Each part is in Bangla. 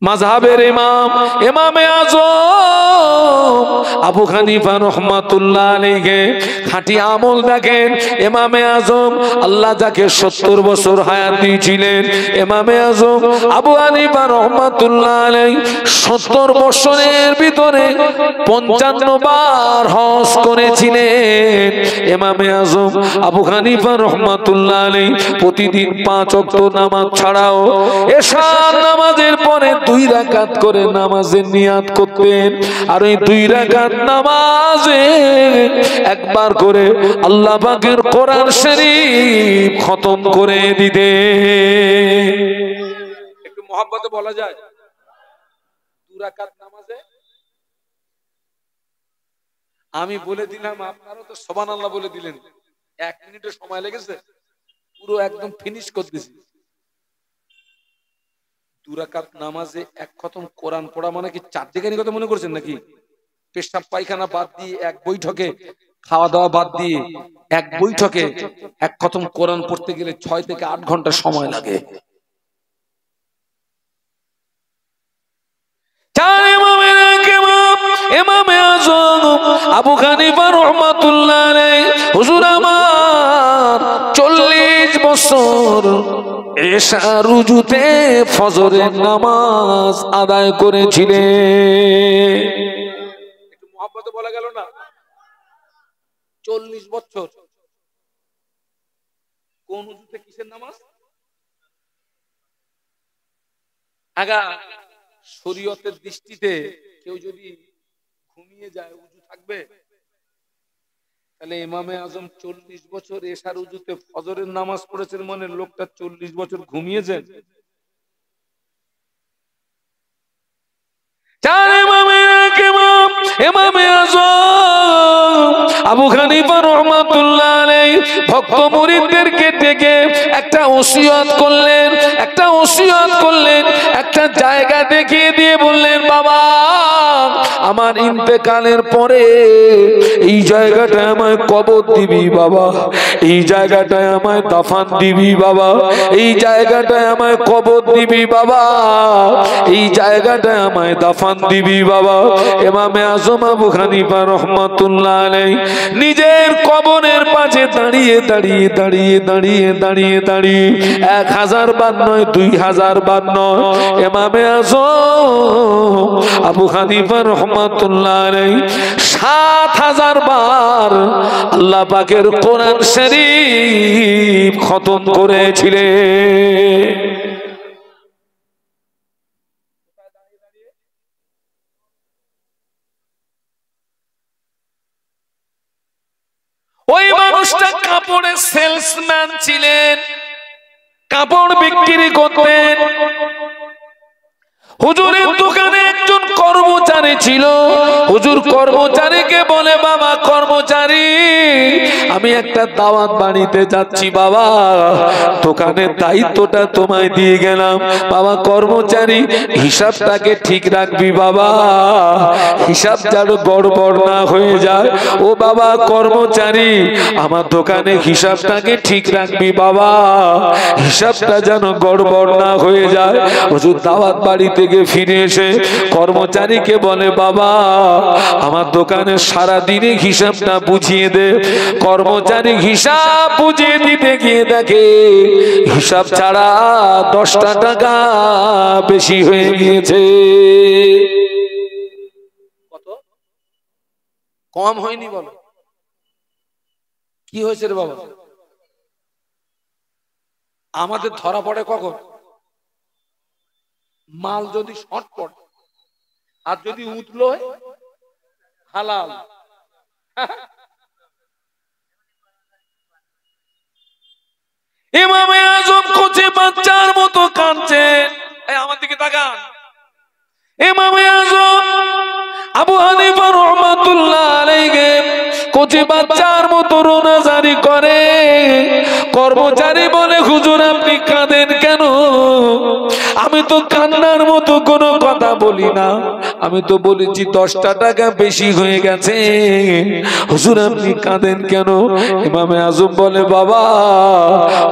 মাযহাবের ইমাম ইমামে আযম আবু হানিফা রাহমাতুল্লাহ আলাইহি খাঁটি আমল দেখেন। ইমামে আযম আল্লাহ যাকে 70 বছর হায়াত দিয়েছিলেন, ইমামে আযম আবু হানিফা রাহমাতুল্লাহ আলাইহি 70 বছরের ভিতরে 55 বার হজ করেছিলেন। ইমামে আযম আবু হানিফা রাহমাতুল্লাহ আলাইহি প্রতিদিন 5 ওয়াক্ত নামাজ ছাড়াও এশার নামাজের পরে 2 রাকাত করে নামাজের নিয়াত করতেন, আর ওই 2 রাকাত নামাজে একবার করে আল্লাহ পাকের কোরআন শরীফ খতম করে দিতেন। একটু মহব্বতে বলা যায় 2 রাকাত নামাজে। আমি বলে দিলাম, আপনারাও তো সুবহানাল্লাহ বলে দিলেন। 1 মিনিটের সময় লেগেছে, পুরো একদম ফিনিশ করে দিয়েছি। 2 রাকাত নামাজে 1 খতম কোরআন পড়া মানে কি 4 দিকেরই কথা মনে করছেন নাকি? পেশাব পায়খানা বাদ দিয়ে, 1 বৈঠকে খাওয়া দাওয়া বাদ দিয়ে 1 বৈঠকে 1 খতম কোরআন পড়তে গেলে 6 থেকে 8 ঘন্টা সময় লাগে। ইমামে আযম আবু হানিফা রাহমাতুল্লাহ আলাইহি হুজুর আমার 40 বছর এশা রুজুতে ফজরের নামাজ আদায় করেছিলেন। একটু মহব্বতে বলা গেল না? 40 বছর কোন উজুতে কিসের নামাজ? আগা শরীয়তের দৃষ্টিতে কেউ যদি ঘুমিয়ে যায় উজু থাকবে? তাহলে ইমামে আযম 40 বছর এশার উজুতে ফজরের নামাজ পড়েছেন, মানে লোকটা 40 বছর ঘুমিয়েছেন। ইমামে আযম আবু হানিফা রাহমাতুল্লাহ আলাইহি ভক্ত মুরিদদেরকে ডেকে একটা ওসিয়ত করলেন, একটা জায়গা দেখিয়ে দিয়ে বললেন, বাবা আমার ইন্তেকালের পরে এই জায়গাটায় আমায় কবর দিবি বাবা, এই জায়গাটায় আমায় দাফন দিবি বাবা, এই জায়গাটায় আমায় কবর দিবি বাবা, এই জায়গাটায় আমায় দাফন দিবি বাবা। ইমামে আযম আবু হানিফা রাহমাতুল্লাহ আলাইহি নিজের কবরের পাশে দাঁড়িয়ে 1000 বার নয়, 2000 বার নয়, ইমামে আযম আবু হানিফা রাহমাতুল্লাহ আলাইহি 7000 বার আল্লাহ পাকের কোরআন শরীফ খতম করেছিলেন। ওই মানুষটা কাপড়ের সেলসম্যান ছিলেন, কাপড় বিক্রি করতেন। হুজুরের দোকানে একজন কর্মচারী ছিল। হুজুর কর্মচারীকে বলে, বাবা কর্মচারী আমি একটা দাওয়াত বাড়িতে যাচ্ছি বাবা, দোকানের দায়িত্বটা তোমায় দিয়ে গেলাম। বাবা কর্মচারী হিসাবটাকে ঠিক রাখবি বাবা, হিসাব যেন গড়বড় না হয়ে যায়। ও বাবা কর্মচারী আমার দোকানে হিসাবটাকে ঠিক রাখবি বাবা, হিসাবটা যেন গড়বড় না হয়ে যায়। হুজুর দাওয়াত বাড়ি থেকে ফিরে এসে কর্মচারীকে বলে, বাবা আমার দোকানে সারা দিনে হিসাবটা বুঝিয়ে দে। কর্মচারী হিসাব বুঝিয়ে দিতে গিয়ে দেখে হিসাব ছাড়া 10টা টাকা বেশি হয়ে গিয়েছে। কত কম হয়নি বলো? কি হয়েছে রে বাবা? আমাদের ধরা পড়ে কখন? মাল যদি শর্ট পড়ে, আর যদি উঠলো হালাল। ইমামে আযম কচি বাচ্চার মতো কাঁদছে। আমার দিকে তাকান। ইমামে আযম আবু হানিফা রাহমাতুল্লাহ আলাইহি কচি বাচ্চার মতো রোনাজারি করে। কর্মচারী বলে, হুজুর আপনি কাঁদেন কেন? আমি তো কান্নার মতো কোনো কথা বলি না, আমি তো বলেছি 10টা টাকা বেশি হয়ে গেছে। হুজুর আপনি কাঁদেন কেন? ইমামে আজম বলে, বাবা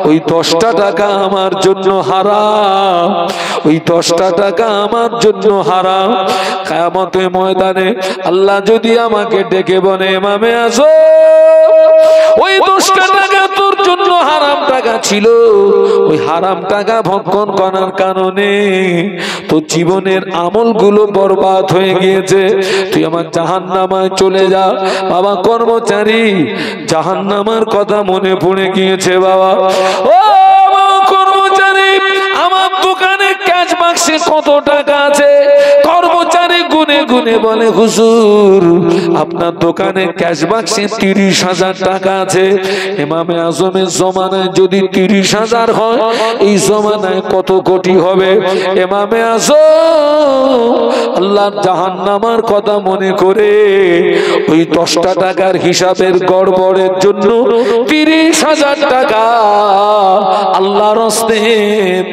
ওই 10টা টাকা আমার জন্য হারাম, ওই 10টা টাকা আমার জন্য হারাম। কিয়ামতের ময়দানে আল্লাহ যদি আমাকে ডেকে বলে, ইমামে আজম ওই 10টা টাকা তোর জন্য হারাম টাকা ছিল, ওই হারাম টাকা ভক্ষণ করার কারণে তোর জীবনের আমলগুলো বরবাদ হয়ে গিয়েছে, তুই আমার জাহান্নামায় চলে যা। বাবা কর্মচারী, জাহান্নামার কথা মনে পড়ে গিয়েছে বাবা। ও কর্মচারী, আমার দোকানে ক্যাশ বাক্সে কত টাকা আছে? কর্মচারী গুনে গুনে বলে, হুজুর আপনার দোকানে ক্যাশ বাক্সে 30,000 টাকা আছে। ইমামে আজমের জমানায় যদি 30,000 হয়, এই জমানায় কত কোটি হবে? ইমামে আজম আল্লাহর জাহান্নামার কথা মনে করে ওই 10টা টাকার হিসাবের গড়বড়ের জন্য 30,000 টাকা আল্লাহর হস্তে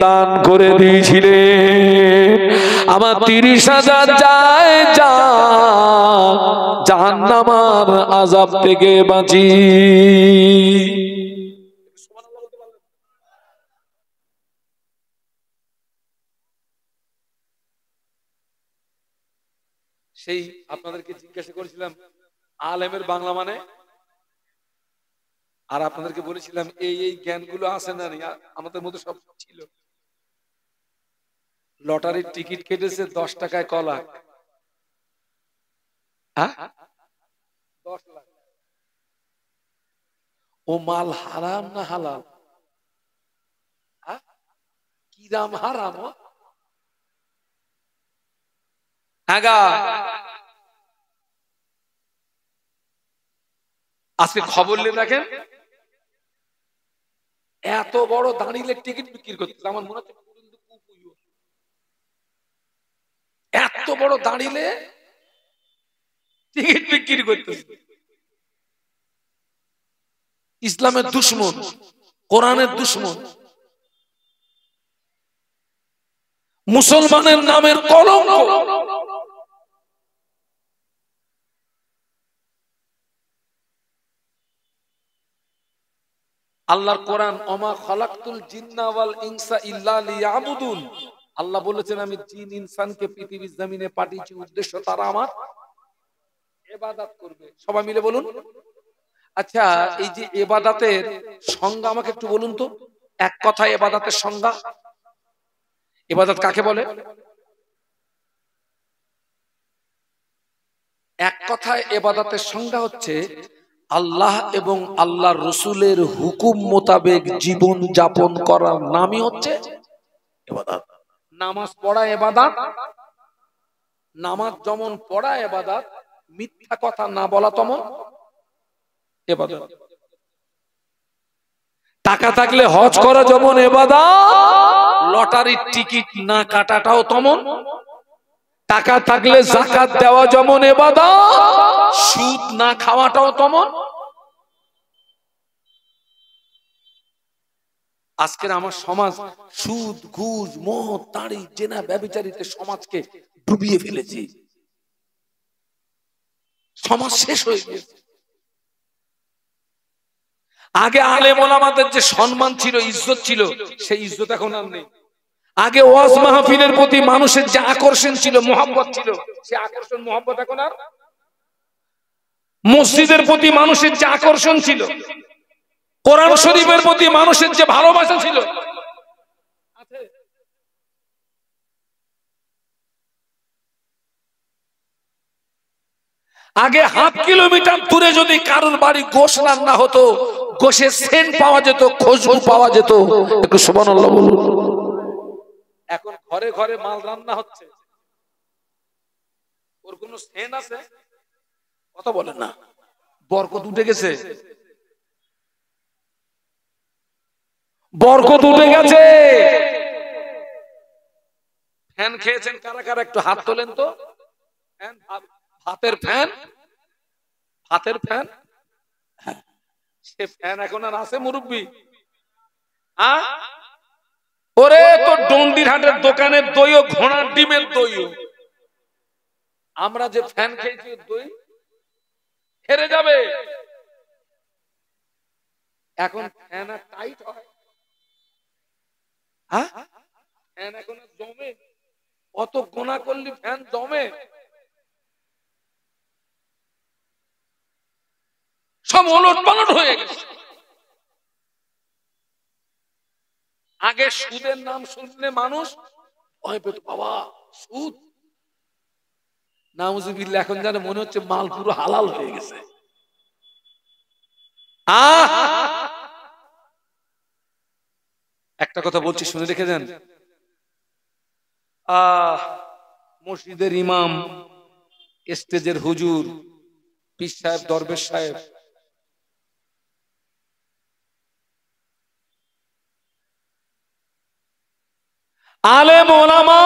দান করে দিয়েছিলেন। আমার 30,000 যায় যা জাহান্নামার আযাব থেকে বাঁচি। সেই আপনাদেরকে জিজ্ঞাসা করেছিলাম আলেমের বাংলা মানে, আর আপনাদেরকে বলেছিলাম এই এই জ্ঞানগুলো আছে না আমাদের মধ্যে সব ছিল। লটারির টিকিট কেটেছে 10 টাকায় ক লাখ? 10 লাখ। ও মাল হারাম না হালাল? কি দাম হারাম? আজকে খবর নিয়ে দেখেন, এত বড় দাঁড়িয়ে টিকিট বিক্রি করতে, আমার মনে হচ্ছে এত বড় দাঁড়িয়ে টিকিট বিক্রি করতেছে। ইসলামের দুশমন, কোরআনের দুশমন, মুসলমানের নামের কলঙ্ক। আল্লাহর কোরআন, ওমা খালাকতুল জিন্না ওয়াল ইনসা ইল্লা লিয়াবুদুন, আল্লাহ বলেছেন আমি জিন ইনসানকে পৃথিবীর জমিনে পাঠিয়েছি উদ্দেশ্য তারা আমার ইবাদত করবে। সবাই মিলে বলুন। আচ্ছা, এই যে ইবাদতের সংজ্ঞা আমাকে একটু বলুন তো, এক কথায় ইবাদতের সংজ্ঞা। ইবাদত কাকে বলে? এক কথায় ইবাদতের সংজ্ঞা হচ্ছে আল্লাহ এবং আল্লাহর রাসূলের হুকুম মোতাবেক জীবন যাপন করার নামই হচ্ছে ইবাদত। নামাজ পড়া ইবাদত, নামাজ যেমন পড়া ইবাদত, মিথ্যা কথা না বলা তেমন ইবাদত। টাকা থাকলে হজ করা যেমন ইবাদত, লটারির টিকিট না কাটাটাও তেমন। টাকা থাকলে যাকাত দেওয়া যেমন ইবাদত, সুদ না খাওয়াটাও তেমন। আজকের আমার সমাজ সুদ, ঘুষ, মদ, তাড়ি, জেনা, ব্যভিচারিতে সমাজকে ডুবিয়ে ফেলেছে। সমাজ শেষ হয়ে গেছে। আগে আলেম ওলামাদের যে সম্মান ছিল, ইজ্জত ছিল, সেই ইজ্জত এখন আর নেই। আগে ওয়াজ মাহফিলের প্রতি মানুষের যে আকর্ষণ ছিল, মোহাব্বত ছিল, সেই আকর্ষণ মোহাব্বত এখন আর। মসজিদের প্রতি মানুষের যে আকর্ষণ ছিল, কোরআন শরীফের প্রতি মানুষের যে ভালোবাসা ছিল, আগে হাফ কিলোমিটার দূরে যদি কারোর বাড়ি গোশ রান্না হতো, গোশের সেন্ট পাওয়া যেত, খুশবু পাওয়া যেত। একটু সুবহানাল্লাহ বলুন। এখন ঘরে ঘরে মাল রান্না হচ্ছে, ওর কোনো সেন্ট আছে? কথা বলেন না। বরকত উঠে গেছে, বরকত উঠে গেছে। ফ্যান খেয়েছেন কারা কারা একটু হাত তোলেন তো। হাতের ফ্যান, হাতের ফ্যান, সে ফ্যান এখন আর আছে মুরব্বি? ওরে তো ডন্ডির হাটের দোকানের দইও ঘোড়ার ডিমের দইও, আমরা যে ফ্যান খেয়েছি দই হেরে যাবে। এখন ফ্যান আর টাইট হয়, হ্যাঁ ফ্যান এখন জমে, অত গোনা করলি ফ্যান জমে, সব ওলট পালট হয়ে গেছে। আগে সুদের নাম শুনলে মানুষ ভয় পেত, বাবা সুদ, নাউজুবিল্লাহ। এখন যেন মনে হচ্ছে মাল পুরো হালাল হয়ে গেছে। একটা কথা বলছি, শুনে রেখে দেন। মসজিদের ইমাম, স্টেজের হুজুর, পীর সাহেব, দরবেশ সাহেব, আলেম ওলামা,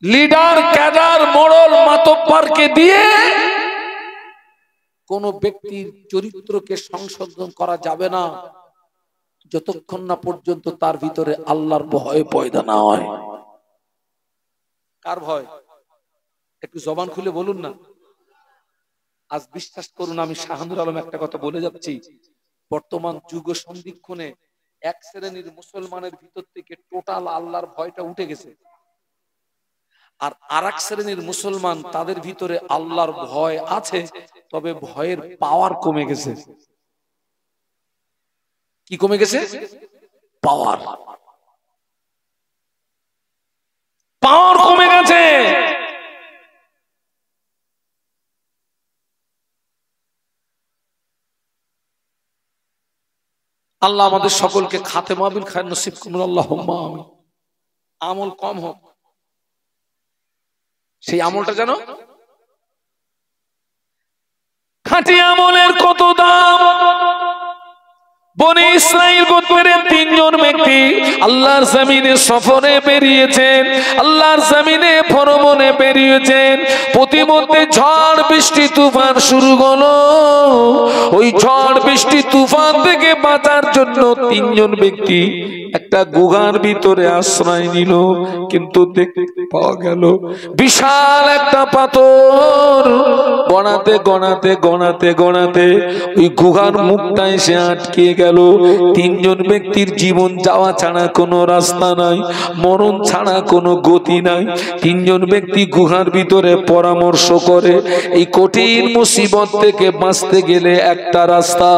লিডার, ক্যাডার, মোড়ল, মাতব্বরকে দিয়ে কোন ব্যক্তির চরিত্রকে সংশোধন করা যাবে না যতক্ষণ না পর্যন্ত তার ভিতরে আল্লাহর ভয় পয়দা না হয়। কার ভয়? একটু জবান খুলে বলুন না। আজ বিশ্বাস করুন, আমি শাহানুর আলম একটা কথা বলে যাচ্ছি, বর্তমান যুগ সন্ধিক্ষণে এক শ্রেণীর মুসলমানের ভিতর থেকে টোটাল আল্লাহর ভয়টা উঠে গেছে, আর আরেক শ্রেণীর মুসলমান তাদের ভিতরে আল্লাহর ভয় আছে, তবে ভয়ের পাওয়ার কমে গেছে। কি কমে গেছে? পাওয়ার, পাওয়ার কমে গেছে। আল্লাহ আমাদের সকলকে খাতেমা বিল খায়র নসিব করুন, আল্লাহুম্মা আমিন। আমল কম হোক, সেই আমলটা যেন খাঁটি আমলের কত দাম। বনি ইসরাইল গোত্রের তিনজন ব্যক্তি আল্লাহর জমিনে সফরে বেরিয়েছেন, আল্লাহর জমিনে ভ্রমণে বেরিয়েছেন। প্রতিমধ্যে ঝড় বৃষ্টি তুফান শুরু হলো। ওই ঝড় বৃষ্টি তুফান থেকে বাঁচার জন্য তিনজন ব্যক্তি একটা গুহার ভিতরে আশ্রয় নিল, কিন্তু দেখতে পাওয়া গেল বিশাল একটা পাথর গণাতে গণাতে গণাতে গণাতে ওই গুহার মুখটা এসে আটকে গেল। তিনজন ব্যক্তির জীবন যাওয়া ছাড়া কোনো রাস্তা নাই, মরণ ছাড়া কোনো গতি নাই। তিনজন ব্যক্তি গুহার ভিতরে পরামর্শ করে, এই কঠিন মুসিবত থেকে বাঁচতে গেলে একটা রাস্তা,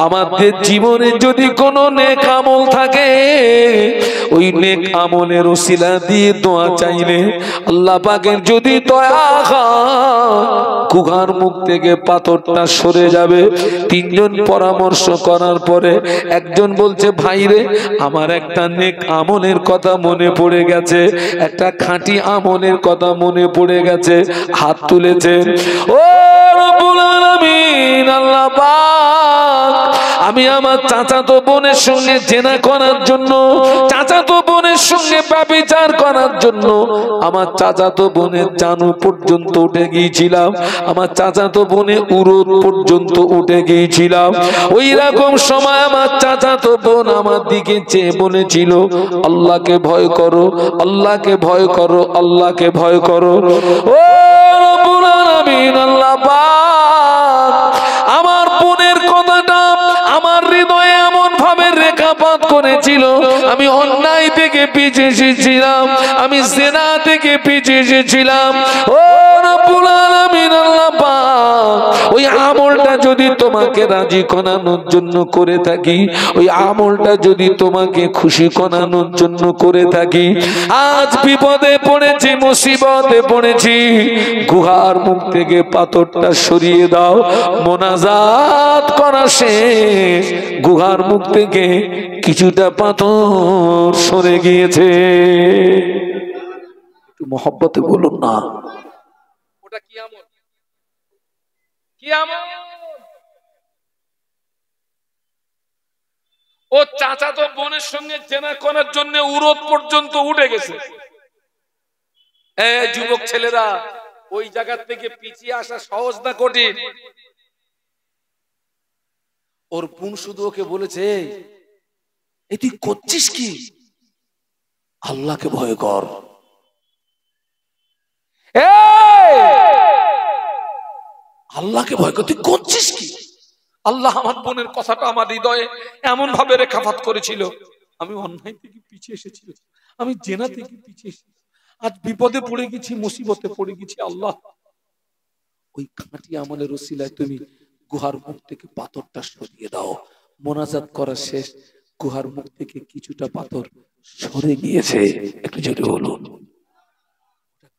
আমাদের জীবনে যদি কোনো নেক আমল থাকে, ওই নেক আমলের ওসিলা দিয়ে দোয়া চাইলে আল্লাহ পাকের যদি দয়া হয়, গুহার মুখ থেকে পাথরটা সরে যাবে। তিনজন পরামর্শ করার পরে একজন বলছে, ভাই রে, আমার একটা নেক আমলের কথা মনে পড়ে গেছে, একটা খাঁটি আমলের কথা মনে পড়ে গেছে। হাত তুলেছেন, ও রব্বুল আলামিন, আল্লাহ পাক, আমি আমার চাচাতো বোনের সঙ্গে জেনা করার জন্য, চাচাতো বোনের সঙ্গে ব্যভিচার করার জন্য আমার চাচাতো বোনের জানু পর্যন্ত উঠে গিয়েছিলাম, আমার চাচাতো বোনে উরুদ পর্যন্ত উঠে গিয়েছিলাম। ওই রকম সময় আমার চাচাতো বোন আমার দিকে চেয়ে বলেছিল, আল্লাহকে ভয় করো, আল্লাহকে ভয় করো, আল্লাহকে ভয় করো। ও রব্বুল আলামিন, আল্লাহ পাক, আমার বোনের কথাটা আমার হৃদয়ে এমন ভাবে রেখাপাত করেছিল, আমি অন্যায় থেকে পিছিয়ে এসেছিলাম, আমি জেনা থেকে পিছিয়ে এসেছিলাম। ও রব্বুল আলামিন, আল্লাহ পাক, ওই আমলটা যদি তোমাকে রাজি করানোর জন্য করে থাকি, ওই আমলটা যদি তোমাকে খুশি করানোর জন্য করে থাকি, আজ বিপদে পড়েছি, মুসিবতে পড়েছি, গুহার মুখ থেকে পাথরটা সরিয়ে দাও। মোনাজাত করা শেষ, গুহার মুখ থেকে কিছুটা পাথর সরে গিয়েছে। একটু মহব্বতে বলুন না, ওটা কি আমল? কি আমল? ও চাচাতো বোনের সঙ্গে জেনা করার জন্য উরদ পর্যন্ত উঠে গেছে। এই যুবক ছেলেরা, ওই জায়গা থেকে পিছিয়ে আসা সহজ না কঠিন? ওর বোন শুধু ওকে বলেছে, এই তুই করছিস কি? আল্লাহকে ভয় কর। আল্লাহকে ভয় কর, তুই করছিস কি? আল্লাহ আমার বোনের কথাটা আমার হৃদয়ে এমন ভাবে রেখাপাত করেছিল। আমি অন্যায় থেকে পিছিয়ে এসেছিল, আমি জেনা থেকে পিছিয়ে এসেছি, আজ বিপদে পড়ে গেছি, মুসিবতে পড়ে গেছি। আল্লাহ ওই খাঁটি আমলের ওসিলায় তুমি গুহার মুখ থেকে পাথরটা সরিয়ে দাও। মোনাজাত করা শেষ, গুহার মুখ থেকে কিছুটা পাথর সরে গিয়েছে। একটু জোরে বলুন,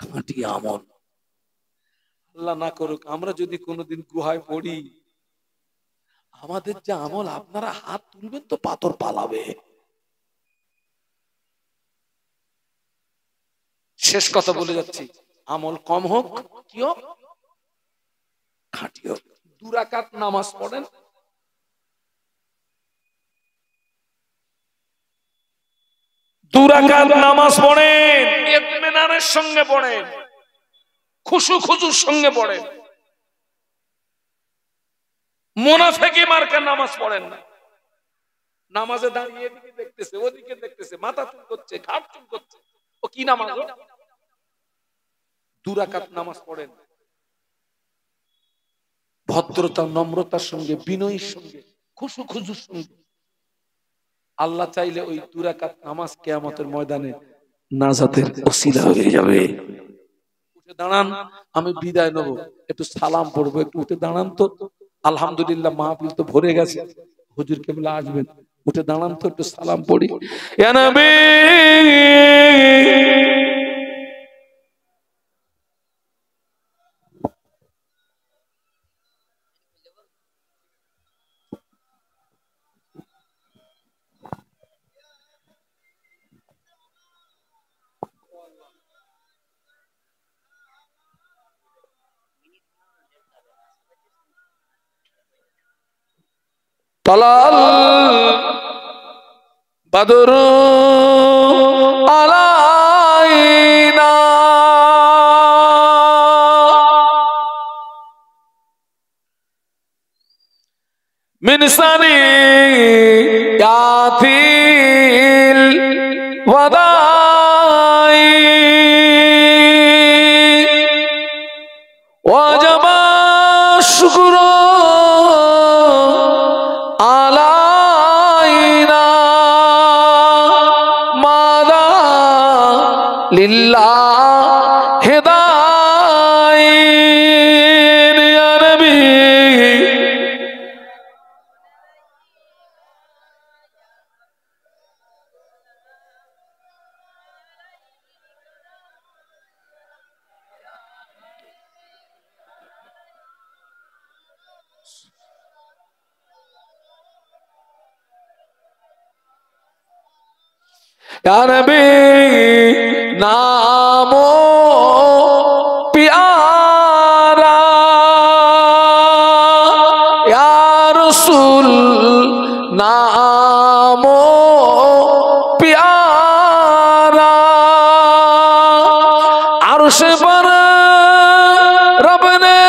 খাঁটি আমল। আল্লাহ না করুক আমরা যদি কোনোদিন গুহায় পড়ি, আমাদের যে আমল, আপনারা হাত তুলবেন তো পাথর পালাবে। শেষ কথা বলে যাচ্ছি, আমল কম হোক কি হোক, খাঁটি হোক। 2 রাকাত নামাজ পড়েন, 2 রাকাত নামাজ পড়েন, ইতমিনানের সঙ্গে পড়েন, খুশুর সঙ্গে পড়েন। মুনাফিকি মার্কা নামাজ পড়েন না। নামাজে দাঁড়িয়ে এদিকে দেখতেছে ওদিকে দেখতেছে, মাথা চুল করছে, ঘাট চুল করছে, ও কি নামাজ? 2 রাকাত নামাজ পড়েন ভদ্রতা নম্রতার সঙ্গে, বিনয়ের সঙ্গে, খুশুর সঙ্গে। আল্লাহ চাইলে ওই 2 রাকাত নামাজ কিয়ামতের ময়দানে নাজাতের ওসিলা হয়ে যাবে। উঠে দাঁড়ান, আমি বিদায় নেব, একটু সালাম পড়বো, একটু উঠে দাঁড়ান তো। আলহামদুলিল্লাহ মাহফিল তো ভরে গেছে, হুজুর কেবলা আসবেন, উঠে দাঁড়ান তো, একটু সালাম পড়ি। ইয়া নবী তালাল বাদরু আলাইনা মিন সানিয়াতিল ওয়াদাই ওয়াজাবা শুকরু আলাইনা মাদা লিল্লাহ হিদায়াত ইয়া নবী। या नबी नामो प्यारा, या रसूल नामो प्यारा, अर्श पर रब ने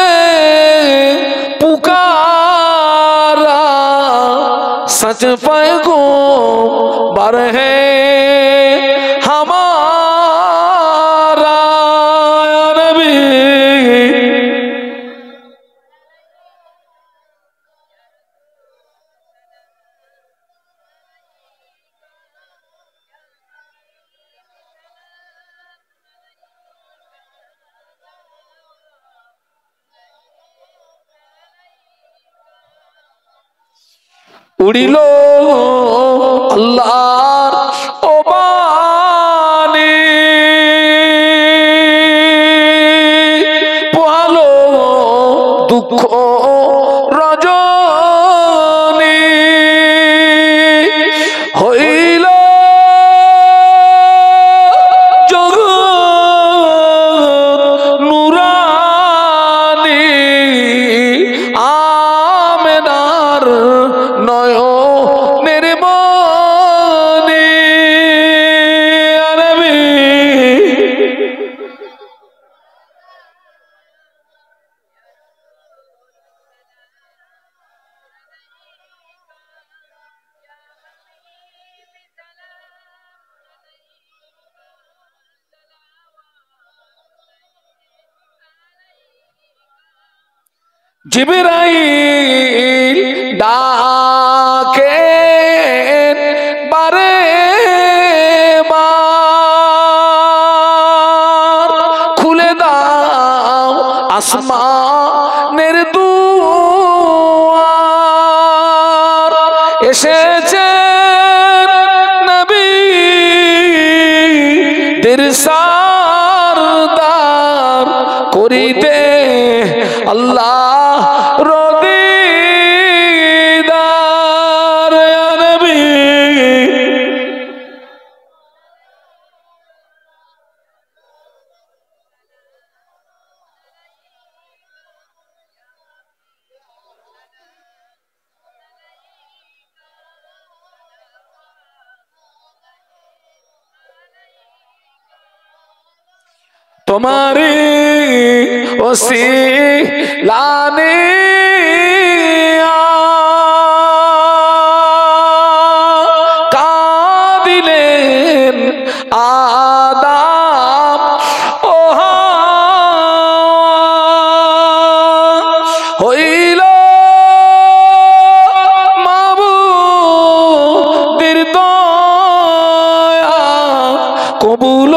पुकारा, सच पैगंबर है हमारा नबी। उड़िल अल्लाहर ओ बानी, पोहालो दुख रजनी, हইল জগৎ নুরানি, আমেনার নয়নের মনি। জিবরাইল ডাকে বারে বার, খুলে দাও আসমানের দুয়ার। এসেছে নবী দের সারদার, করিতে আল্লাহ রদিদার। ইয়া নবী তোমারি ওসিলানে কাঁদিলেন আদম ও হইল মাবুদের দয়া, কবুল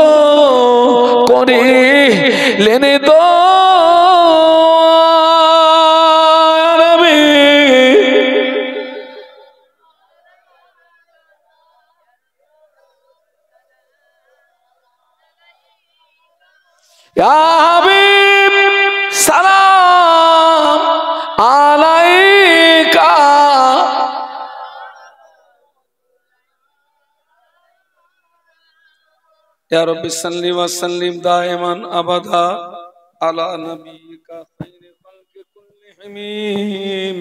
করিলেন ইয়া হাবিব সালাম আলাইকা। ইয়া রাব্বি সাল্লি ওয়া সাল্লিম দাইমান আবাদা আলা নবিয়িকা খায়রি খালকি কুল্লিহিম।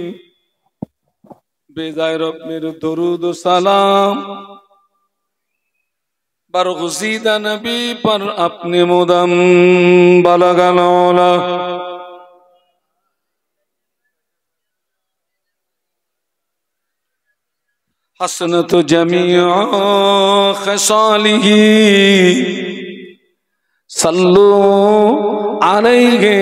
বেজায় রব্বের দরুদ ও সালাম बरगुज़ीदा नबी पर अपने मुदम बलगलौला। हसनत जमीअ खसालिही सल्लु अलैहि